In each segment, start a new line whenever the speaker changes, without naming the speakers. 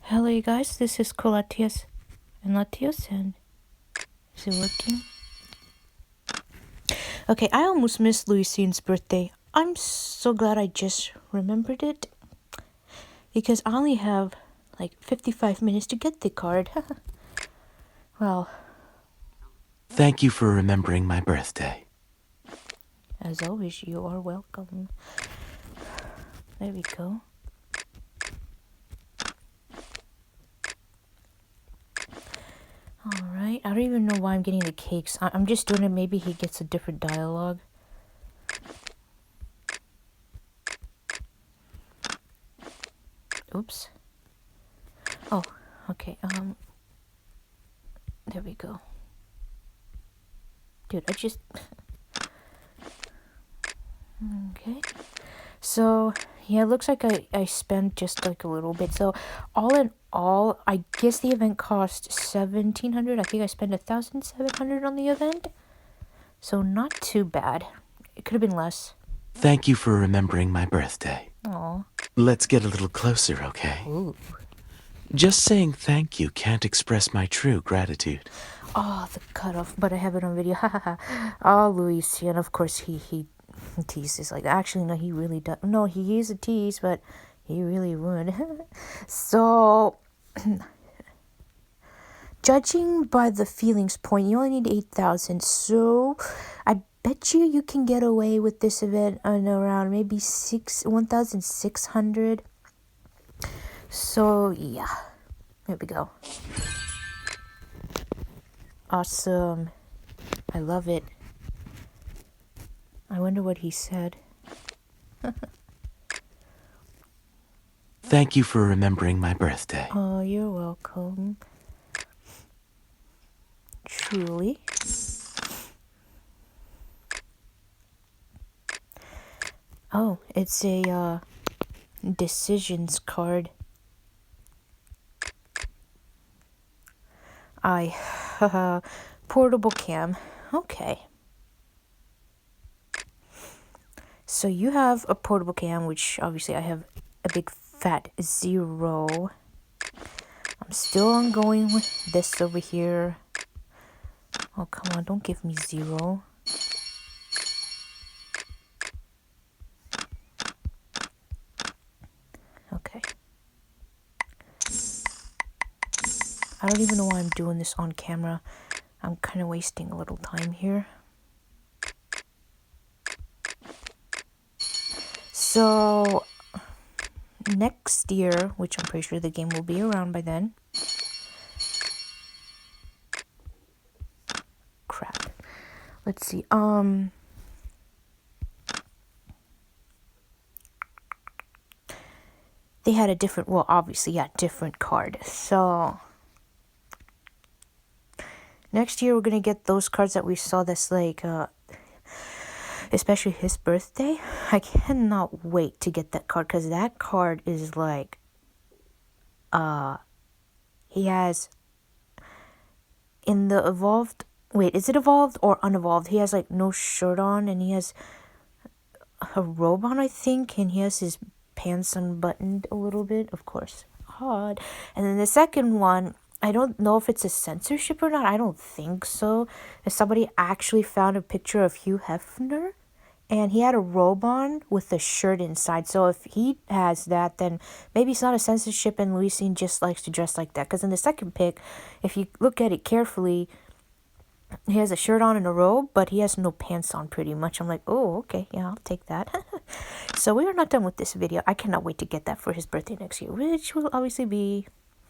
Hello you guys, this is Latias and Latios, and is it working? Okay, I almost missed Lucien's birthday. I'm so glad I just remembered it, because I only have like 55 minutes to get the card. Well,
Thank you for remembering my birthday.
as always, you are welcome. There we go. Alright, I don't even know why I'm getting the cakes. I'm just doing it, maybe he gets a different dialogue. Oops. Oh, okay, there we go. Dude, I just... Okay. So, yeah, it looks like I spent just like a little bit. So, all in all, I guess the event cost 1,700. I think I spent 1,700 on the event. So, not too bad. It could have been less.
Thank you for remembering my birthday.
Aw.
Let's get a little closer, okay?
Ooh.
Just saying thank you can't express my true gratitude.
Oh, the cutoff. But I have it on video. Oh, Lucien, of course, he teases like that. Actually, no, he really does. No, he is a tease, but he really would. So... Judging by the feelings point, you only need 8,000. So, I bet you can get away with this event on around maybe 1,600. So, yeah. Here we go. Awesome. I love it. I wonder what he said.
Thank you for remembering my birthday.
Oh, you're welcome. Truly. Oh, it's a decisions card. Portable cam. Okay. So you have a portable cam, which obviously I have a big fat 0. I'm still ongoing with this over here. Oh, come on, don't give me 0. Okay. I don't even know why I'm doing this on camera. I'm kind of wasting a little time here. So, next year, which I'm pretty sure the game will be around by then. Crap. Let's see. They had a different, well, obviously, yeah, different card. So, next year we're gonna get those cards that we saw that's like, especially his birthday. I cannot wait to get that card, because that card is like, he has, in the evolved, wait, is it evolved or unevolved? He has like no shirt on, and he has a robe on, I think, and he has his pants unbuttoned a little bit, of course, hot. And then the second one, I don't know if it's a censorship or not. I don't think so. If somebody actually found a picture of Hugh Hefner, and he had a robe on with a shirt inside. So if he has that, then maybe it's not a censorship and Lucien just likes to dress like that. Because in the second pic, if you look at it carefully, he has a shirt on and a robe, but he has no pants on pretty much. I'm like, oh, okay, yeah, I'll take that. So we are not done with this video. I cannot wait to get that for his birthday next year, which will obviously be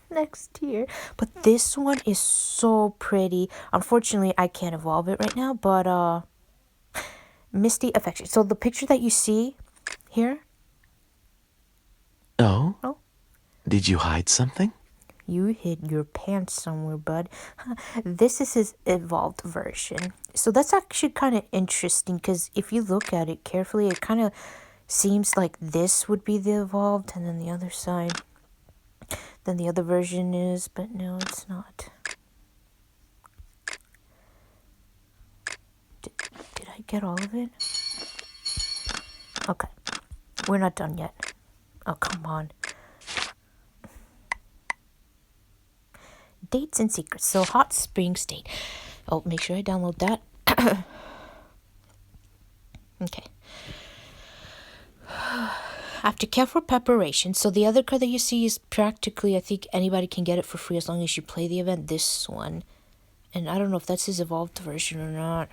next year. But this one is so pretty. Unfortunately, I can't evolve it right now, but Misty Affection. So the picture that you see here.
Oh?
Oh,
Did you hide something?
you hid your pants somewhere, bud. This is his evolved version. So that's actually kind of interesting, because if you look at it carefully, it kind of seems like this would be the evolved, and then the other side, then the other version is, but no, it's not. Did I get all of it? Okay. We're not done yet. Oh, come on. Dates and secrets. So hot spring state. Oh, make sure I download that. Okay. After careful preparation, so the other card that you see is practically, I think anybody can get it for free as long as you play the event. This one. And I don't know if that's his evolved version or not.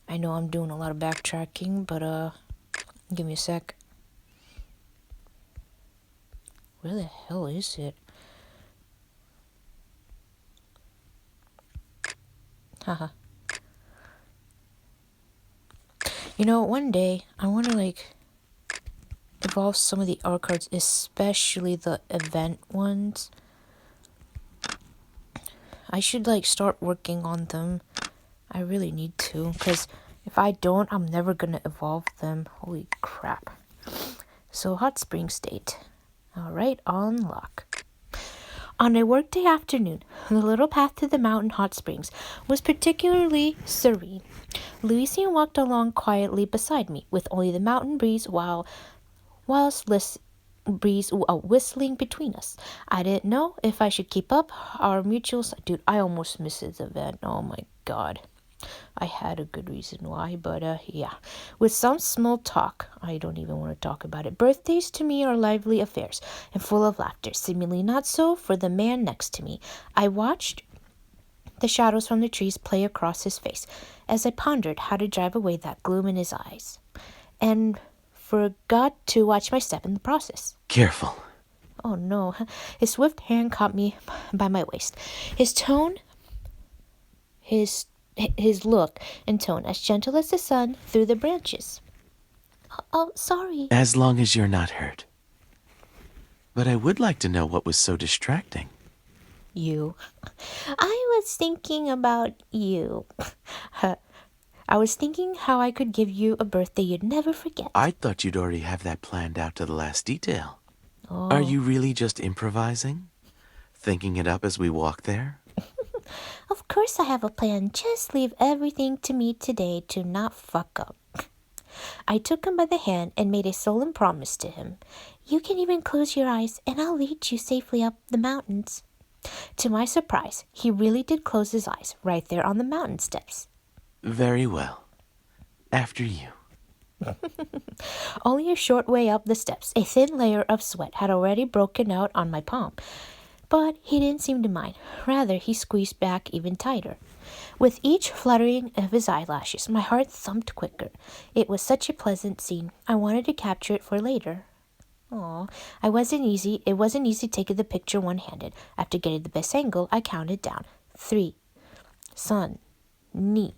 I know I'm doing a lot of backtracking, but give me a sec. Where the hell is it? Haha. You know, one day I want to evolve some of the art cards, especially the event ones. I should start working on them. I really need to, because if I don't, I'm never gonna evolve them. Holy crap. So hot spring state. Alright, unlock. On a workday afternoon, the little path to the mountain hot springs was particularly serene. Lucien walked along quietly beside me, with only the mountain breeze whistling between us. I didn't know if I should keep up our mutuals. Dude, I almost missed this event. Oh my god. I had a good reason why, but yeah. With some small talk, I don't even want to talk about it. Birthdays to me are lively affairs and full of laughter. Seemingly not so for the man next to me. I watched the shadows from the trees play across his face as I pondered how to drive away that gloom in his eyes, and forgot to watch my step in the process.
Careful.
Oh no. His swift hand caught me by my waist. His look and tone as gentle as the sun through the branches. Oh, sorry.
As long as you're not hurt. But I would like to know what was so distracting.
You. I was thinking about you. I was thinking how I could give you a birthday you'd never forget.
I thought you'd already have that planned out to the last detail.
Oh.
Are you really just improvising? Thinking it up as we walk there?
Of course I have a plan. Just leave everything to me today to not fuck up. I took him by the hand and made a solemn promise to him. You can even close your eyes and I'll lead you safely up the mountains. To my surprise, he really did close his eyes right there on the mountain steps.
Very well. After you.
Only a short way up the steps, a thin layer of sweat had already broken out on my palm. But he didn't seem to mind. Rather, he squeezed back even tighter. With each fluttering of his eyelashes, my heart thumped quicker. It was such a pleasant scene. I wanted to capture it for later. Aw, it wasn't easy taking the picture one-handed. After getting the best angle, I counted down. 3. Sun. Ni.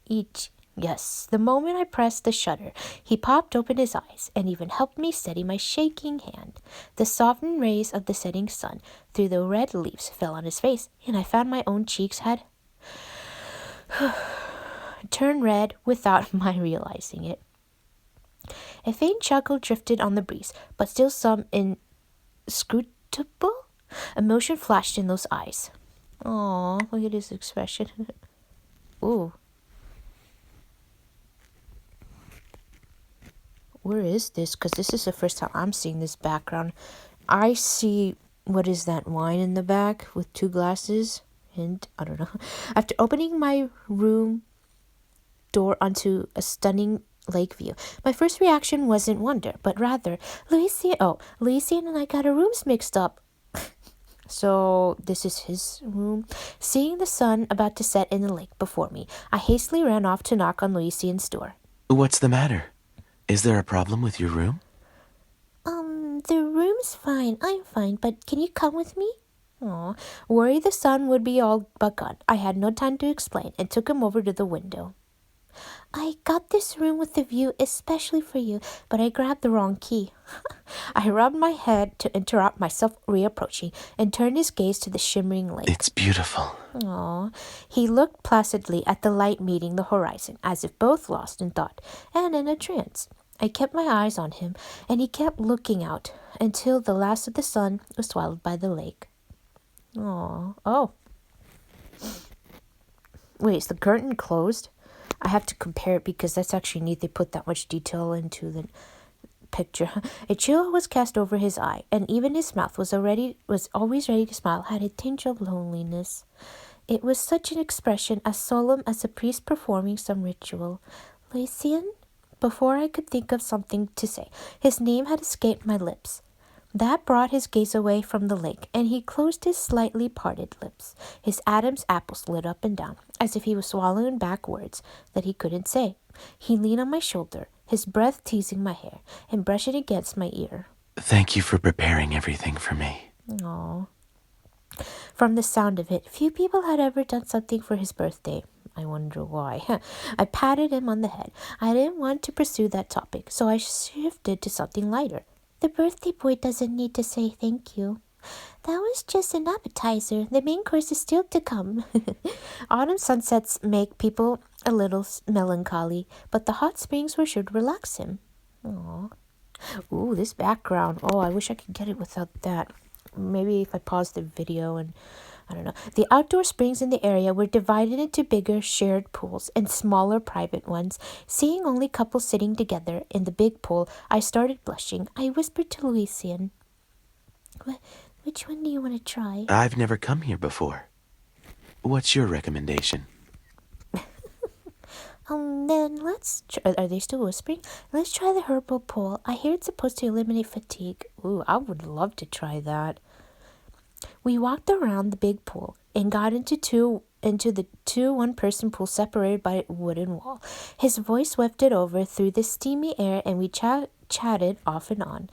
Ich. Yes, the moment I pressed the shutter, he popped open his eyes and even helped me steady my shaking hand. The softened rays of the setting sun through the red leaves fell on his face, and I found my own cheeks had turned red without my realizing it. A faint chuckle drifted on the breeze, but still some inscrutable emotion flashed in those eyes. Aw, look at his expression. Ooh. Where is this? Because this is the first time I'm seeing this background. I see, what is that, wine in the back with 2 glasses? And I don't know. After opening my room door onto a stunning lake view, my first reaction wasn't wonder, but rather, Lucien and I got our rooms mixed up. So this is his room. Seeing the sun about to set in the lake before me, I hastily ran off to knock on Lucien's door.
What's the matter? Is there a problem with your room?
The room's fine. I'm fine, but can you come with me? Aw, worried the sun would be all but gone. I had no time to explain and took him over to the window. I got this room with the view especially for you, but I grabbed the wrong key. I rubbed my head to interrupt myself reapproaching and turned his gaze to the shimmering lake.
It's beautiful.
Aw. He looked placidly at the light meeting the horizon, as if both lost in thought and in a trance. I kept my eyes on him, and he kept looking out until the last of the sun was swallowed by the lake. Aw. Oh. Wait, is the curtain closed? I have to compare it because that's actually neat. They put that much detail into the picture. A chill was cast over his eye, and even his mouth was always ready to smile, had a tinge of loneliness. It was such an expression, as solemn as a priest performing some ritual. Lucien? Before I could think of something to say, his name had escaped my lips. That brought his gaze away from the lake, and he closed his slightly parted lips. His Adam's apples lit up and down, as if he was swallowing back words that he couldn't say. He leaned on my shoulder, his breath teasing my hair and brushing against my ear.
Thank you for preparing everything for me.
Aww. From the sound of it, few people had ever done something for his birthday. I wonder why. I patted him on the head. I didn't want to pursue that topic, so I shifted to something lighter. The birthday boy doesn't need to say thank you. That was just an appetizer. The main course is still to come. Autumn sunsets make people a little melancholy, but the hot springs were sure to relax him. Aww. Ooh, this background. Oh, I wish I could get it without that. Maybe if I pause the video and I don't know. The outdoor springs in the area were divided into bigger shared pools and smaller private ones. Seeing only couples sitting together in the big pool, I started blushing. I whispered to Lucien, "Which one do you want to try?"
I've never come here before. What's your recommendation?
Then let's try. Are they still whispering? Let's try the herbal pool. I hear it's supposed to eliminate fatigue. Ooh, I would love to try that. We walked around the big pool and got into the two one-person pool separated by a wooden wall. His voice wafted over through the steamy air, and we chatted off and on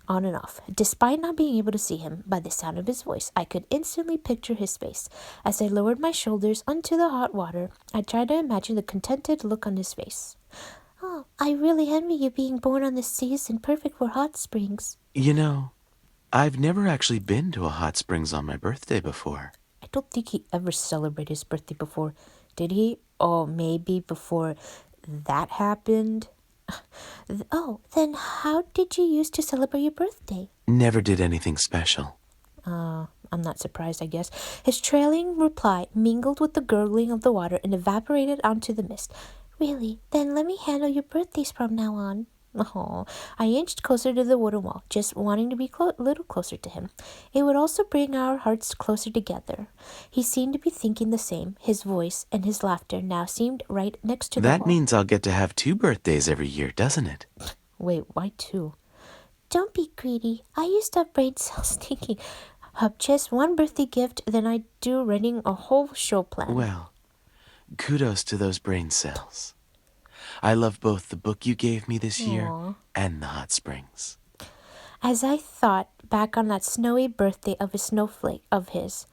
and off. Despite not being able to see him, by the sound of his voice, I could instantly picture his face. As I lowered my shoulders onto the hot water, I tried to imagine the contented look on his face. Oh, I really envy you being born on the season, perfect for hot springs.
You know, I've never actually been to a hot springs on my birthday before.
I don't think he ever celebrated his birthday before, did he? Oh, maybe before that happened. Oh, then how did you used to celebrate your birthday?
Never did anything special.
I'm not surprised, I guess. His trailing reply mingled with the gurgling of the water and evaporated onto the mist. Really? Then let me handle your birthdays from now on. Oh, I inched closer to the wooden wall, just wanting to be a little closer to him. It would also bring our hearts closer together. He seemed to be thinking the same. His voice and his laughter now seemed right next to the wall.
That means I'll get to have 2 birthdays every year, doesn't it?
Wait, why 2? Don't be greedy. I used to have brain cells thinking of just one birthday gift than I do running a whole show plan.
Well, kudos to those brain cells. I love both the book you gave me this year and the hot springs.
As I thought back on that snowy birthday of his,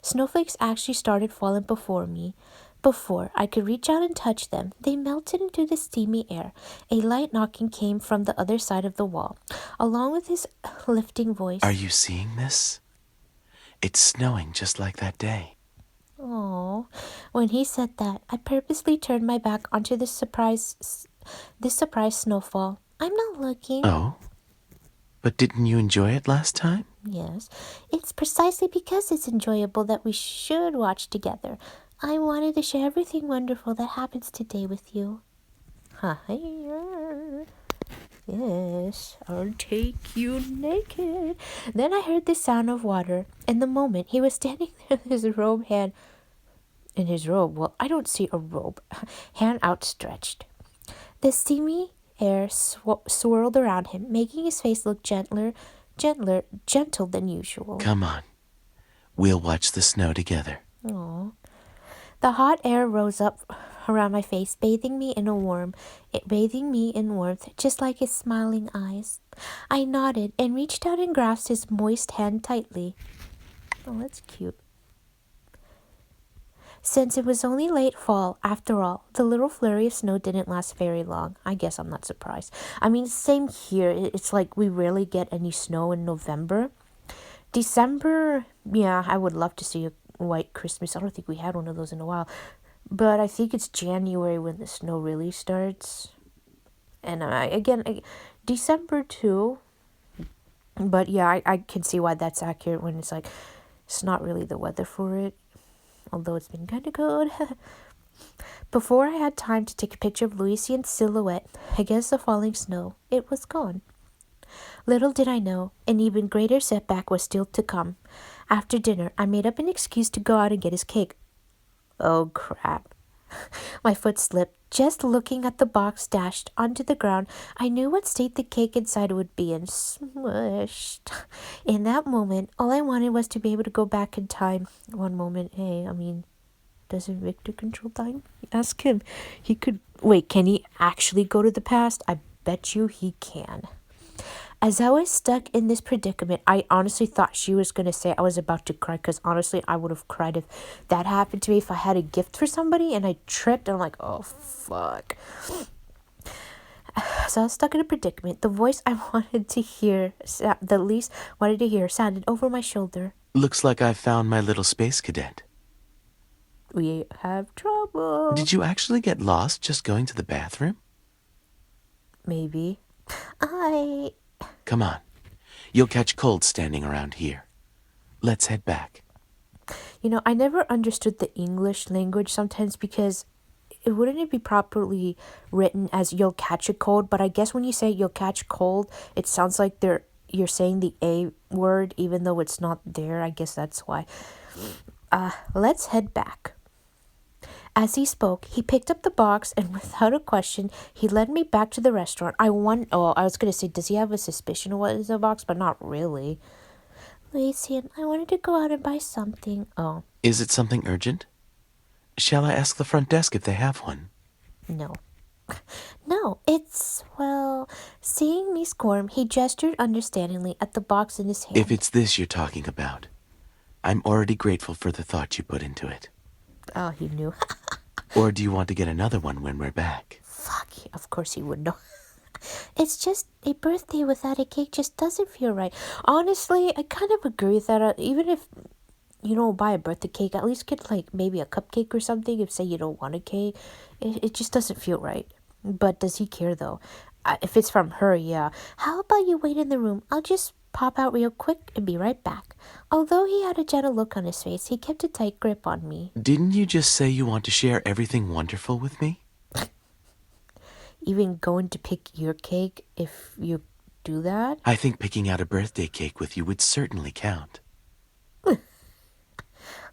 snowflakes actually started falling before me. Before I could reach out and touch them, they melted into the steamy air. A light knocking came from the other side of the wall, along with his lifting voice.
Are you seeing this? It's snowing just like that day.
Oh, when he said that, I purposely turned my back onto this surprise snowfall. I'm not looking.
Oh? But didn't you enjoy it last time?
Yes, it's precisely because it's enjoyable that we should watch together. I wanted to share everything wonderful that happens today with you. Yes, I'll take you naked. Then I heard the sound of water. In the moment, he was standing there with his robe. Well, I don't see a robe. Hand outstretched. The steamy air swirled around him, making his face look gentle than usual.
Come on. We'll watch the snow together.
Aww. The hot air rose up around my face, bathing me in warmth, just like his smiling eyes. I nodded and reached out and grasped his moist hand tightly. Oh, that's cute. Since it was only late fall, after all, the little flurry of snow didn't last very long. I guess I'm not surprised. I mean, same here. It's like we rarely get any snow in November. December, yeah, I would love to see a white Christmas. I don't think we had one of those in a while. But I think it's January when the snow really starts. And December too. But yeah, I can see why that's accurate when it's like, it's not really the weather for it. Although it's been kind of good. Before I had time to take a picture of Lucien's silhouette against the falling snow, it was gone. Little did I know, an even greater setback was still to come. After dinner, I made up an excuse to go out and get his cake. Oh, crap. My foot slipped. Just looking at the box dashed onto the ground, I knew what state the cake inside would be in. Smushed. In that moment, all I wanted was to be able to go back in time. One moment, hey, doesn't Victor control time? Ask him. He could. Wait, can he actually go to the past? I bet you he can. As I was stuck in this predicament, I honestly thought she was going to say I was about to cry, because honestly, I would have cried if that happened to me, if I had a gift for somebody and I tripped and I'm like, oh, fuck. So I was stuck in a predicament. The voice I wanted to hear, the least wanted to hear, sounded over my shoulder.
Looks like I found my little space cadet.
We have trouble.
Did you actually get lost just going to the bathroom?
Maybe.
Come on. You'll catch cold standing around here. Let's head back.
I never understood the English language sometimes, because wouldn't it be properly written as you'll catch a cold? But I guess when you say you'll catch cold, it sounds like you're saying the A word even though it's not there. I guess that's why. Let's head back. As he spoke, he picked up the box, and without a question, he led me back to the restaurant. I was going to say, does he have a suspicion of what is in the box? But not really. Lucien, I wanted to go out and buy something. Oh.
Is it something urgent? Shall I ask the front desk if they have one?
No. No, seeing me squirm, he gestured understandingly at the box in his hand.
If it's this you're talking about, I'm already grateful for the thought you put into it.
Oh, he knew.
Or do you want to get another one when we're back?
Fuck, of course he would know. It's just a birthday without a cake just doesn't feel right. Honestly, I kind of agree with that. Even if you don't buy a birthday cake, at least get like maybe a cupcake or something. If say you don't want a cake, it just doesn't feel right. But does he care though? If it's from her, yeah. How about you wait in the room? I'll just pop out real quick and be right back. Although he had a gentle look on his face, he kept a tight grip on me.
Didn't you just say you want to share everything wonderful with me?
Even going to pick your cake if you do that?
I think picking out a birthday cake with you would certainly count.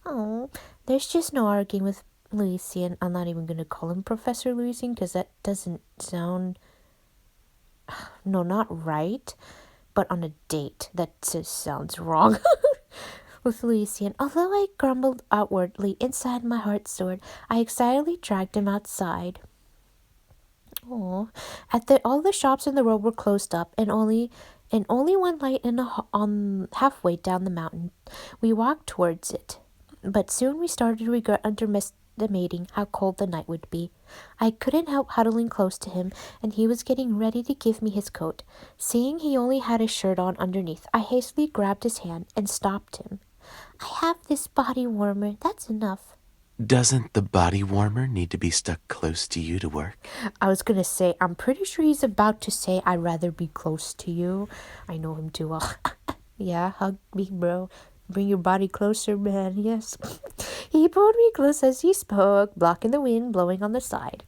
Oh, there's just no arguing with Lucien. I'm not even going to call him Professor Lucien, because that doesn't sound... No, not right. But on a date, that just sounds wrong. With Lucien, although I grumbled outwardly, inside my heart soared. I excitedly dragged him outside. Oh, all the shops in the road were closed up, and only one light on halfway down the mountain. We walked towards it, but soon we started to regret underestimating how cold the night would be. I couldn't help huddling close to him, and he was getting ready to give me his coat. Seeing he only had his shirt on underneath, I hastily grabbed his hand and stopped him. I have this body warmer. That's enough.
Doesn't the body warmer need to be stuck close to you to work?
I was going to say, I'm pretty sure he's about to say, I'd rather be close to you. I know him too well. Yeah, hug me, bro. Bring your body closer, man. Yes. He pulled me close as he spoke, blocking the wind blowing on the side.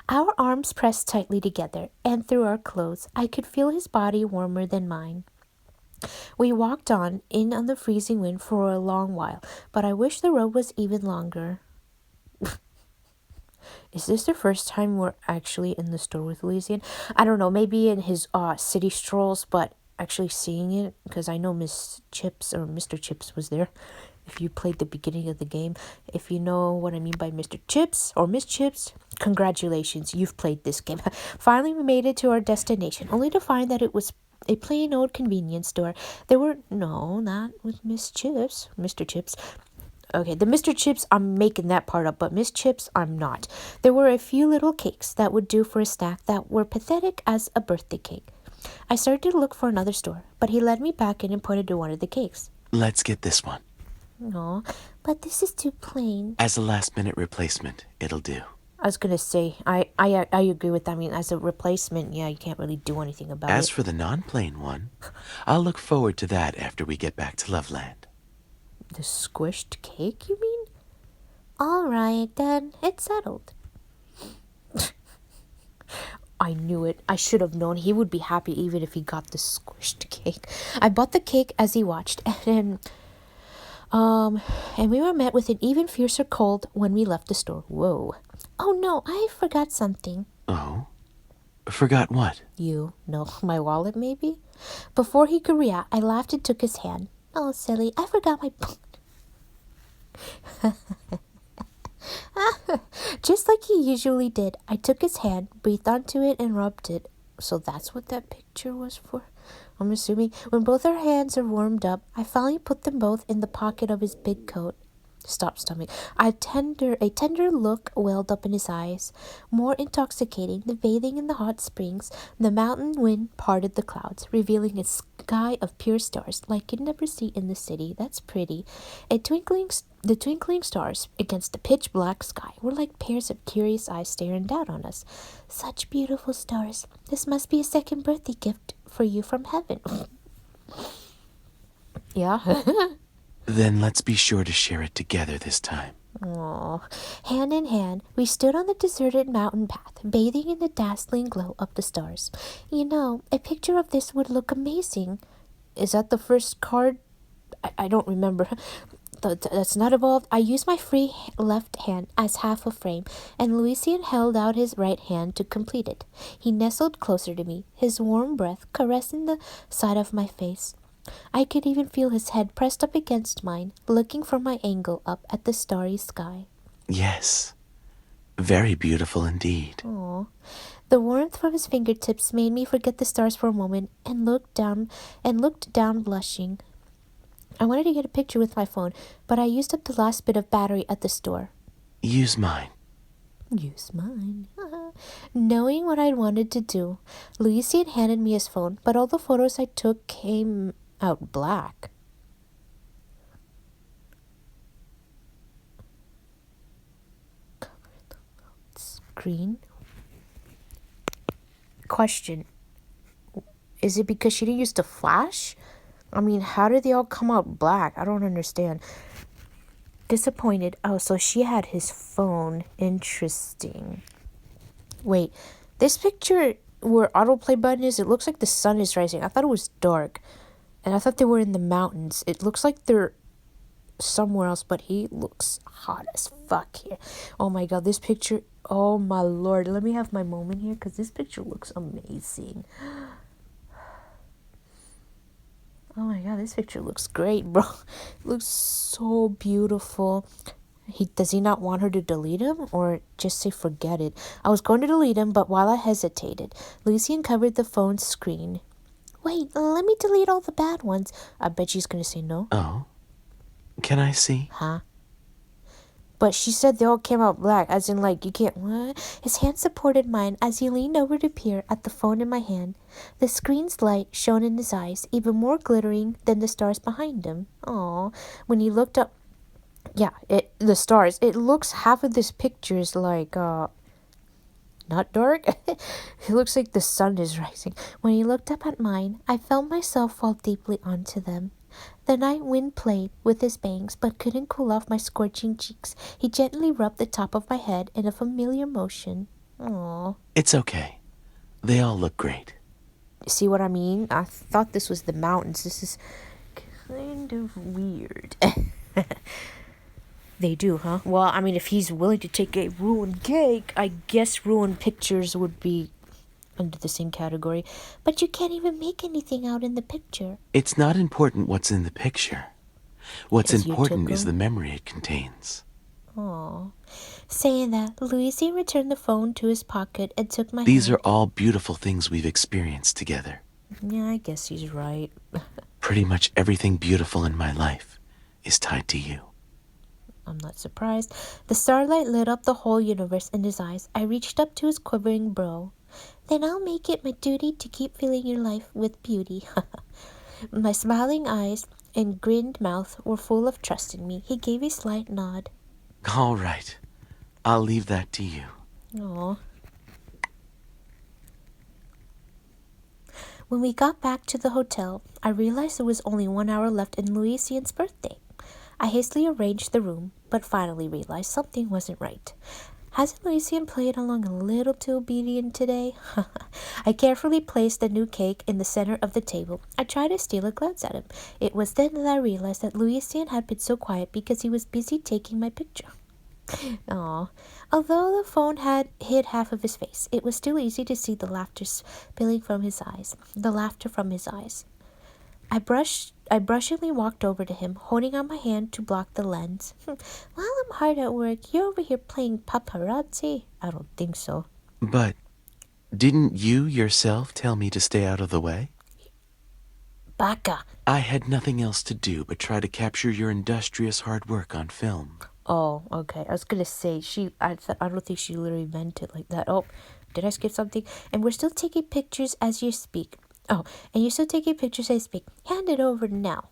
Our arms pressed tightly together, and through our clothes, I could feel his body warmer than mine. We walked on the freezing wind for a long while, but I wish the road was even longer. Is this the first time we're actually in the store with Lucien? I don't know, maybe in his city strolls, but actually seeing it, because I know Miss Chips or Mr. Chips was there. If you played the beginning of the game, if you know what I mean by Mr. Chips or Miss Chips, congratulations, you've played this game. Finally, we made it to our destination, only to find that it was a plain old convenience store. No, not with Miss Chips, Mr. Chips. Okay, the Mr. Chips, I'm making that part up, but Miss Chips, I'm not. There were a few little cakes that would do for a snack that were pathetic as a birthday cake. I started to look for another store, but he led me back in and pointed to one of the cakes.
Let's get this one.
No, but this is too plain.
As a last-minute replacement, it'll do.
I was gonna say, I agree with that. I mean, as a replacement, yeah, you can't really do anything about it.
As for the non-plain one, I'll look forward to that after we get back to Loveland.
The squished cake, you mean? All right, then, it's settled. I knew it. I should have known. He would be happy even if he got the squished cake. I bought the cake as he watched, and we were met with an even fiercer cold when we left the store. Whoa. Oh no, I forgot something.
Oh? Forgot what?
You. No, my wallet maybe? Before he could react, I laughed and took his hand. Oh, silly, I forgot my... Just like he usually did, I took his hand, breathed onto it, and rubbed it. So that's what that picture was for? I'm assuming. When both our hands are warmed up, I finally put them both in the pocket of his big coat. Stop stomach. A tender look welled up in his eyes. More intoxicating than bathing in the hot springs, the mountain wind parted the clouds, revealing a sky of pure stars like you'd never see in the city. That's pretty. The twinkling stars against the pitch black sky were like pairs of curious eyes staring down on us. Such beautiful stars. This must be a second birthday gift for you from heaven. Yeah.
Then let's be sure to share it together this time.
Aww. Hand in hand, we stood on the deserted mountain path, bathing in the dazzling glow of the stars. You know, a picture of this would look amazing. Is that the first card? I don't remember. That's not evolved. I used my free left hand as half a frame, and Lucien held out his right hand to complete it. He nestled closer to me, his warm breath caressing the side of my face. I could even feel his head pressed up against mine, looking from my angle up at the starry sky.
Yes. Very beautiful indeed.
Aw. The warmth from his fingertips made me forget the stars for a moment and looked down blushing. I wanted to get a picture with my phone, but I used up the last bit of battery at the store.
Use mine.
Use mine. Knowing what I wanted to do, Lucien handed me his phone, but all the photos I took came out black. Screen. Question. Is it because she didn't use the flash? I mean, how did they all come out black? I don't understand. Disappointed. Oh, so she had his phone. Interesting. Wait, this picture where autoplay button is, it looks like the sun is rising. I thought it was dark. And I thought they were in the mountains. It looks like they're somewhere else, but he looks hot as fuck here. Oh my god, this picture. Oh my lord. Let me have my moment here because this picture looks amazing. Oh my god, this picture looks great, bro. It looks so beautiful. Does he not want her to delete him or just say forget it? I was going to delete him, but while I hesitated, Lucien covered the phone's screen. Wait, let me delete all the bad ones. I bet she's going to say no.
Oh? Can I see?
Huh? But she said they all came out black, as in like, you can't, what? His hand supported mine as he leaned over to peer at the phone in my hand. The screen's light shone in his eyes, even more glittering than the stars behind him. Aw, when he looked up, yeah, the stars, it looks half of this picture is like, not dark. It looks like the sun is rising. When he looked up at mine, I felt myself fall deeply onto them. The night wind played with his bangs, but couldn't cool off my scorching cheeks. He gently rubbed the top of my head in a familiar motion. Aww.
It's okay. They all look great.
See what I mean? I thought this was the mountains. This is kind of weird. They do, huh? Well, I mean, if he's willing to take a ruined cake, I guess ruined pictures would be under the same category. But you can't even make anything out in the picture.
It's not important what's in the picture. What's
'Cause you
important
took
is the
'em?
memory it contains.
Aw. Saying that, Lucien returned the phone to his pocket and took my
These
hand.
are all beautiful things we've experienced together.
Yeah, I guess he's right.
Pretty much everything beautiful in my life is tied to you.
I'm not surprised. The starlight lit up the whole universe in his eyes. I reached up to his quivering brow. Then I'll make it my duty to keep filling your life with beauty. My smiling eyes and grinned mouth were full of trust in me. He gave a slight nod.
All right. I'll leave that to you.
Aw. When we got back to the hotel, I realized there was only 1 hour left in Lucien's birthday. I hastily arranged the room, but finally realized something wasn't right. Hasn't Lucien played along a little too obedient today? I carefully placed the new cake in the center of the table. I tried to steal a glance at him. It was then that I realized that Lucien had been so quiet because he was busy taking my picture. Aw. Although the phone had hid half of his face, it was still easy to see the laughter spilling from his eyes. The laughter from his eyes. I brushingly walked over to him, holding out my hand to block the lens. While I'm hard at work, you're over here playing paparazzi? I don't think so.
But didn't you yourself tell me to stay out of the way?
Baka.
I had nothing else to do but try to capture your industrious hard work on film.
Oh, okay. I was gonna say I don't think she literally meant it like that. Oh, did I skip something? And we're still taking pictures as you speak. Oh, and you're still taking pictures as you speak. Hand it over now.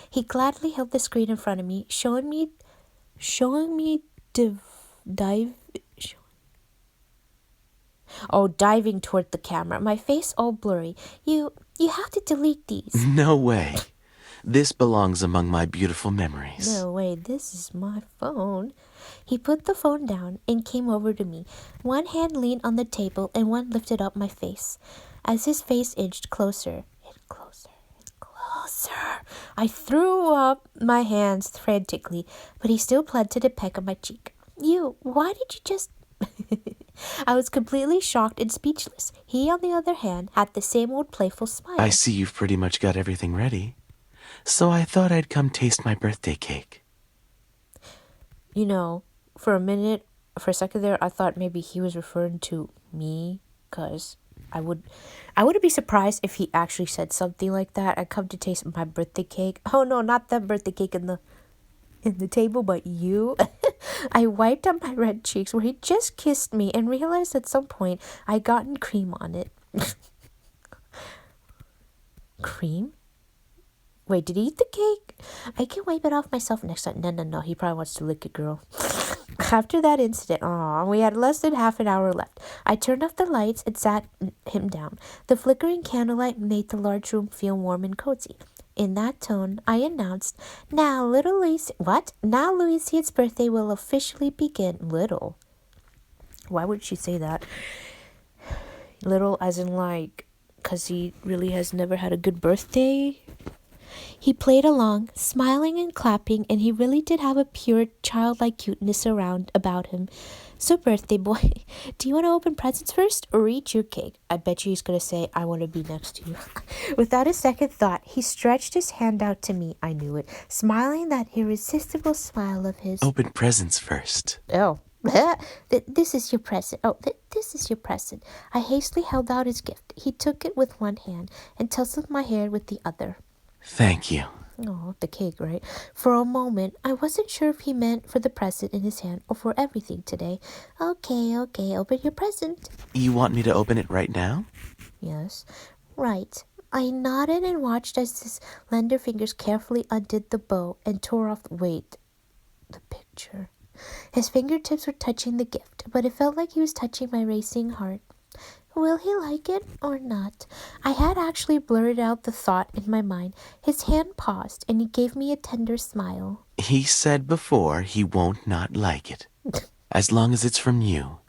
He gladly held the screen in front of me, showing me diving toward the camera. My face all blurry. You have to delete these.
No way. This belongs among my beautiful memories.
No way, this is my phone. He put the phone down and came over to me. One hand leaned on the table and one lifted up my face. As his face inched closer and closer and closer, I threw up my hands frantically, but he still planted a peck on my cheek. Why did you just... I was completely shocked and speechless. He, on the other hand, had the same old playful smile.
I see you've pretty much got everything ready. So I thought I'd come taste my birthday cake.
For a second there, I thought maybe he was referring to me, because I wouldn't be surprised if he actually said something like that. I come to taste my birthday cake. Oh no, not that birthday cake in the table, but you. I wiped on my red cheeks where he just kissed me and realized at some point I'd gotten cream on it. Cream? Wait, did he eat the cake? I can wipe it off myself next time. No, he probably wants to lick it, girl. After that incident, we had less than half an hour left. I turned off the lights and sat him down. The flickering candlelight made the large room feel warm and cozy. In that tone, I announced, Now Lucien's birthday will officially begin. Little? Why would she say that? Little as in like, because he really has never had a good birthday? He played along, smiling and clapping, and he really did have a pure, childlike cuteness about him. So, birthday boy, do you want to open presents first or eat your cake? I bet you he's going to say, I want to be next to you. Without a second thought, he stretched his hand out to me. I knew it, smiling that irresistible smile of his.
Open presents first.
Oh. This is your present. This is your present. I hastily held out his gift. He took it with one hand and tousled my hair with the other.
Thank you.
Oh, the cake, right? For a moment, I wasn't sure if he meant for the present in his hand or for everything today. Okay, open your present.
You want me to open it right now?
Yes, right. I nodded and watched as his slender fingers carefully undid the bow and tore off the picture. His fingertips were touching the gift, but it felt like he was touching my racing heart. Will he like it or not? I had actually blurted out the thought in my mind. His hand paused, and he gave me a tender smile.
He said before he won't not like it. As long as it's from you,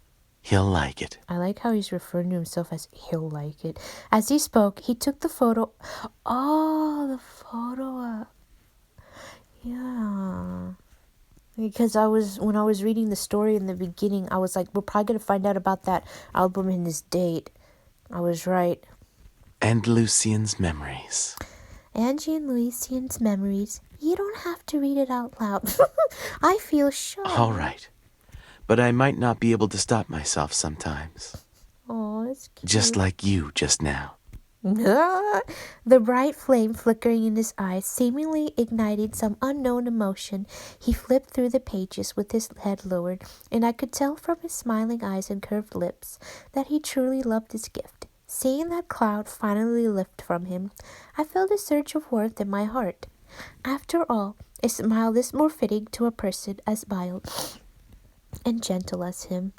he'll like it.
I like how he's referring to himself as he'll like it. As he spoke, he took the photo. Oh, the photo. Yeah. Because when I was reading the story in the beginning, I was like, we're probably going to find out about that album in this date. I was right.
And Lucien's memories.
Angie and Lucien's memories. You don't have to read it out loud. I feel shy.
All right. But I might not be able to stop myself sometimes.
Oh, that's cute.
Just like you just now.
The bright flame flickering in his eyes seemingly ignited some unknown emotion. He flipped through the pages with his head lowered, and I could tell from his smiling eyes and curved lips that he truly loved his gift. Seeing that cloud finally lift from him, I felt a surge of warmth in my heart. After all, a smile is more fitting to a person as mild and gentle as him.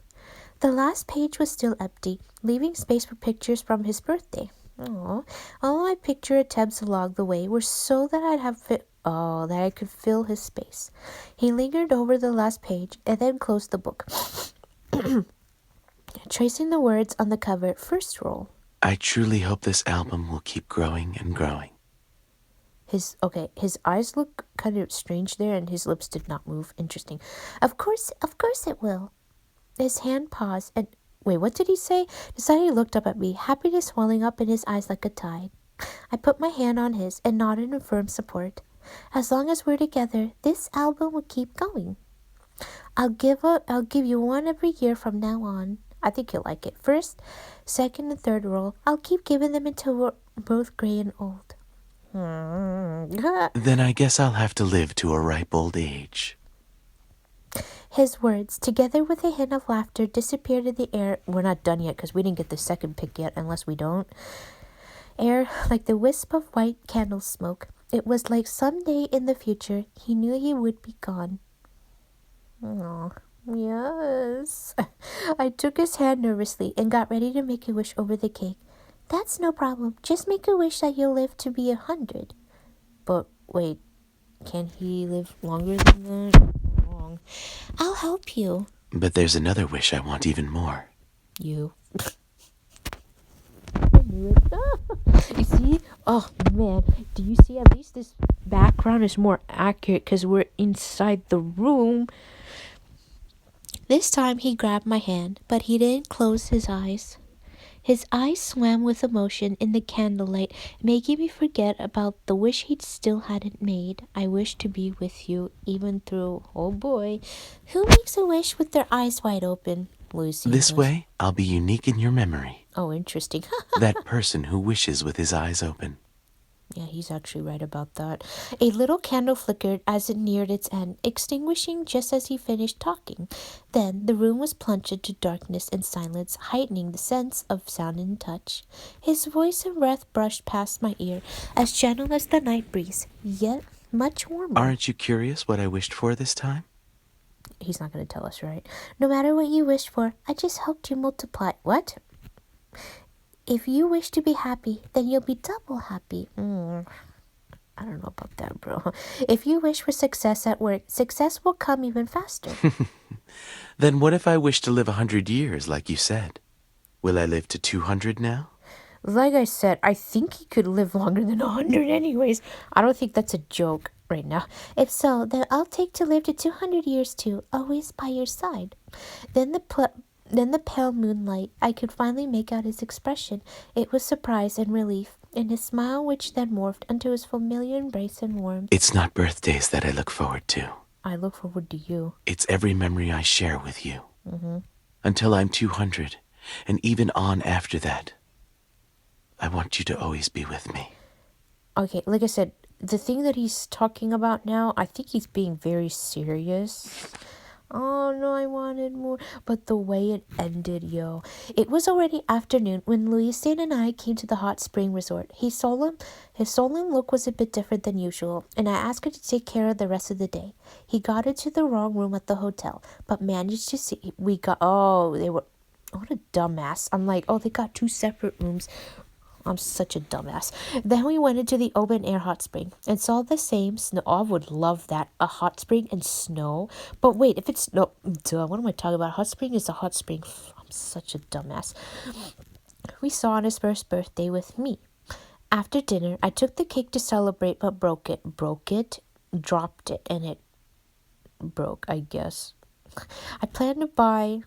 The last page was still empty, leaving space for pictures from his birthday. All my picture attempts along the way were so that that I could fill his space. He lingered over the last page and then closed the book. Tracing the words on the cover, first roll.
I truly hope this album will keep growing and growing.
His eyes look kind of strange there, and his lips did not move. Interesting. Of course it will. His hand paused, and wait, what did he say? Decided he looked up at me, happiness welling up in his eyes like a tide. I put my hand on his and nodded in firm support. As long as we're together, this album will keep going. I'll give you one every year from now on. I think you'll like it. First, second, and third roll. I'll keep giving them until we're both gray and old.
Then I guess I'll have to live to a ripe old age.
His words, together with a hint of laughter, disappeared in the air. We're not done yet because we didn't get the second pick yet, unless we don't. Air like the wisp of white candle smoke. It was like someday in the future he knew he would be gone. Oh, yes. I took his hand nervously and got ready to make a wish over the cake. That's no problem. Just make a wish that you'll live to be 100. But wait, can he live longer than that? Wrong. I'll help you.
But there's another wish I want even more.
You. I knew it. You see? Oh, man. Do you see? At least this background is more accurate because we're inside the room. This time he grabbed my hand, but he didn't close his eyes. His eyes swam with emotion in the candlelight, making me forget about the wish he still hadn't made. I wish to be with you, even through, oh boy, who makes a wish with their eyes wide open? Lucien
This
does.
way, I'll be unique in your memory.
Oh, interesting.
That person who wishes with his eyes open.
Yeah, he's actually right about that. A little candle flickered as it neared its end, extinguishing just as he finished talking. Then the room was plunged into darkness and silence, heightening the sense of sound and touch. His voice and breath brushed past my ear, as gentle as the night breeze, yet much warmer.
Aren't you curious what I wished for this time?
He's not going to tell us, right? No matter what you wished for, I just hoped you multiply. What? If you wish to be happy, then you'll be double happy. I don't know about that, bro. If you wish for success at work, success will come even faster.
Then what if I wish to live 100 years, like you said? Will I live to 200 now?
Like I said, I think he could live longer than 100 anyways. I don't think that's a joke right now. If so, then I'll take to live to 200 years too, always by your side. Then the pale moonlight, I could finally make out his expression. It was surprise and relief, and his smile which then morphed into his familiar embrace and warmth.
It's not birthdays that I look forward to.
I look forward to you.
It's every memory I share with you. Until I'm 200, and even on after that. I want you to always be with me.
Okay, like I said, the thing that he's talking about now, I think he's being very serious. Oh no, I wanted more. But the way it ended, yo. It was already afternoon when Lucien and I came to the hot spring resort. His solemn look was a bit different than usual, and I asked her to take care of the rest of the day. He got into the wrong room at the hotel, but managed to see what a dumbass. I'm like, oh, they got two separate rooms. I'm such a dumbass. Then we went into the open air hot spring and saw the same snow. Oh, I would love that. A hot spring and snow. But wait, if it's no, duh, what am I talking about? Hot spring is a hot spring. I'm such a dumbass. We saw on his first birthday with me. After dinner, I took the cake to celebrate, but broke it. Dropped it, and it broke, I guess. I planned to buy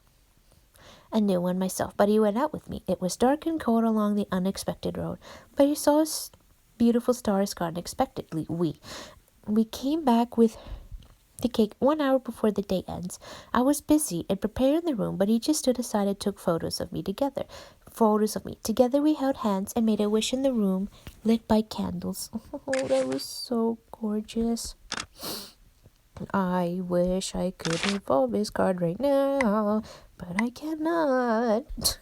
a new one myself, but he went out with me. It was dark and cold along the unexpected road, but he saw beautiful stars gone unexpectedly. We came back with the cake 1 hour before the day ends. I was busy and preparing the room, but he just stood aside and took photos of me. Together we held hands and made a wish in the room lit by candles. Oh, that was so gorgeous. I wish I could evolve his card right now, but I cannot.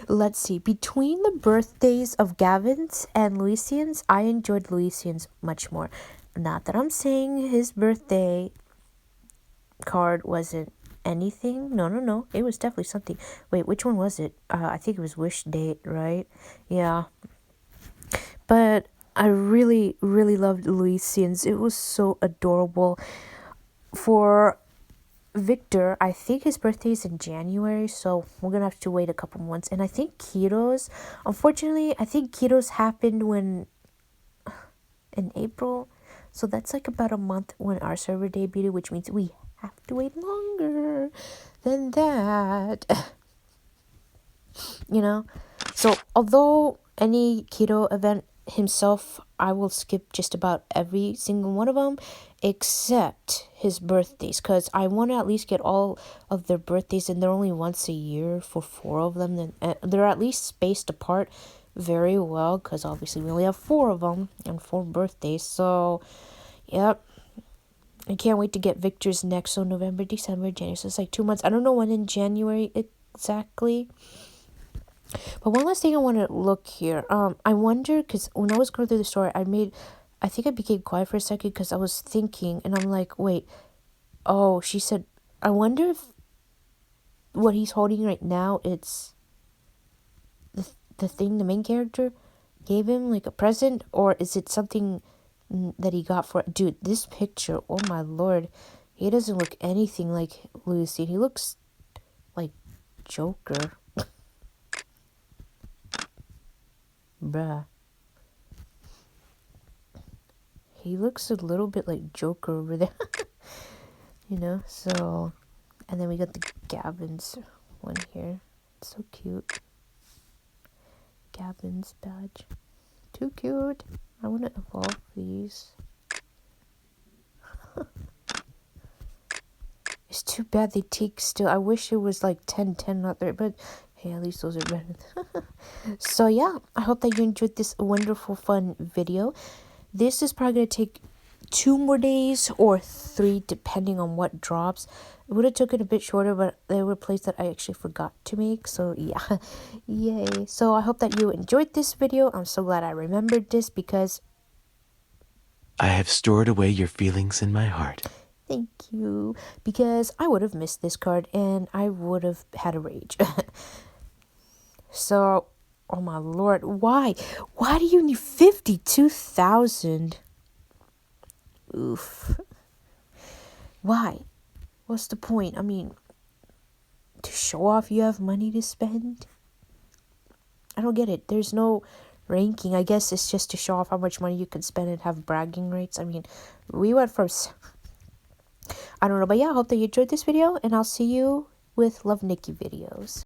Let's see. Between the birthdays of Gavin's and Lucien's, I enjoyed Lucien's much more. Not that I'm saying his birthday card wasn't anything. No. It was definitely something. Wait, which one was it? I think it was wish date, right? Yeah. But I really, really loved Lucien's. It was so adorable. For Victor, I think his birthday is in January, so we're gonna have to wait a couple months. And I think Keto's, unfortunately, I think Keto's happened in April, so that's like about a month when our server debuted, which means we have to wait longer than that. You know? So, although any keto event himself, I will skip just about every single one of them except his birthdays, because I want to at least get all of their birthdays, and they're only once a year for 4 of them. Then they're at least spaced apart very well, because obviously we only have 4 of them and 4 birthdays. So, yep. I can't wait to get Victor's next. So November, December, January. So it's like 2 months. I don't know when in January exactly. But one last thing I want to look here. I wonder, because when I was going through the story, I think I became quiet for a second because I was thinking, and I'm like, wait, oh, she said, I wonder if what he's holding right now, it's the thing the main character gave him, like a present, or is it something that he got for, dude, this picture, oh my lord, he doesn't look anything like Lucien. He looks like Joker. Bruh. He looks a little bit like Joker over there. You know, so... And then we got the Gavin's one here. It's so cute. Gavin's badge. Too cute. I want to evolve these. It's too bad they take still. I wish it was like 10-10, not 30. But hey, at least those are better. So yeah, I hope that you enjoyed this wonderful, fun video. This is probably going to take 2 more days or 3 depending on what drops. It would have taken a bit shorter, but there were plays that I actually forgot to make. So yeah, yay. So I hope that you enjoyed this video. I'm so glad I remembered this because
I have stored away your feelings in my heart.
thank you. Because I would have missed this card and I would have had a rage. So, oh my lord, why? Why do you need 52,000? Oof. Why? What's the point? I mean, to show off you have money to spend? I don't get it. There's no ranking. I guess it's just to show off how much money you can spend and have bragging rights. I mean, we went from... I don't know, but yeah, I hope that you enjoyed this video, and I'll see you with Love Nikki videos.